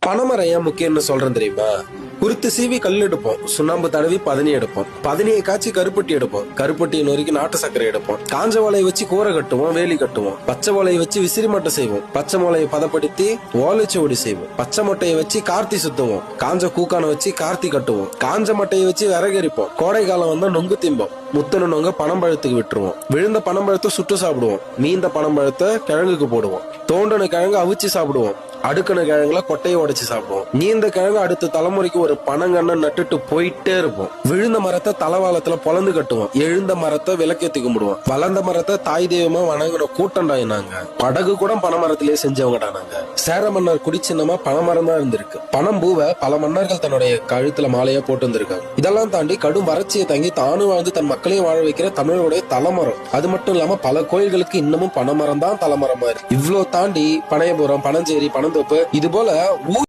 பனைமரம் ஏன் முக்கியம்னு சொல்றேன் தெரியுமா? குருத்து சீவி கல் எடுப்போம், சுண்ணாம்பு தடவி பதனி எடுப்போம், பதனியை காய்ச்சி கருப்பட்டி எடுப்போம், கருப்பட்டியை நொறுக்கி நாட்டு சர்க்கரை எடுப்போம், காஞ்ச வாழையை வச்சு கூரை கட்டுவோம், வேலி கட்டுவோம், பச்சை வாழையை வச்சு விசிறி மட்டை செய்வோம், பச்சை மொளையை பதப்படுத்தி ஓலைச்சுவடி செய்வோம், பச்சை மட்டையை வச்சு கார்த்தி சுத்துவோம், காஞ்ச கூக்கான வச்சு கார்த்தி கட்டுவோம், காஞ்ச மட்டையை வச்சு விறகரிப்போம், கோடை காலம் வந்தா நொங்கு திம்போம், முத்தன நொங்க பனம்பழத்துக்கு விட்டுருவோம், விழுந்த பனம்பழத்தை சுட்டு சாப்பிடுவோம், மீந்த பனம்பழத்தை கிழங்குக்கு போடுவோம், தோண்டன கிழங்கு அவிச்சு சாப்பிடுவோம், அடுக்கண கிழங்குல கொட்டையை உடைச்சு சாப்பிடுவோம், நீந்த கிழங்கு அடுத்த தலைமுறைக்கு ஒரு பனங்கண்ண நட்டுட்டு போயிட்டே இருப்போம். விழுந்த மரத்தை தலவாளத்துல பொலந்து கட்டுவோம், எழுந்த மரத்தை விளக்கேத்தி கும்பிடுவோம், வளர்ந்த மரத்தை தாய் தெய்வமா வணங்கின கூட்டண்டாயினாங்க. படகு கூட பனைமரத்திலேயே செஞ்சவங்கடா நாங்க. சேர மன்னர் குடிச்சின்னமா பனைமரம் தான் இருந்திருக்கு. பனம்பூவை பல மன்னர்கள் தன்னுடைய கழுத்துல மாலையா போட்டு வந்திருக்காங்க. இதெல்லாம் தாண்டி கடும் வறட்சியை தாங்கி தானும் வாழ்ந்து தன் மக்களையும் வாழ வைக்கிற தமிழருடைய தலைமரம். அது மட்டும் இல்லாம பல கோயில்களுக்கு இன்னமும் பனைமரம் தான் தலைமரமா இருக்கு. இவ்வளவு தாண்டி பனையபுரம், பனஞ்சேரி, பனந்தோப்பு இது போல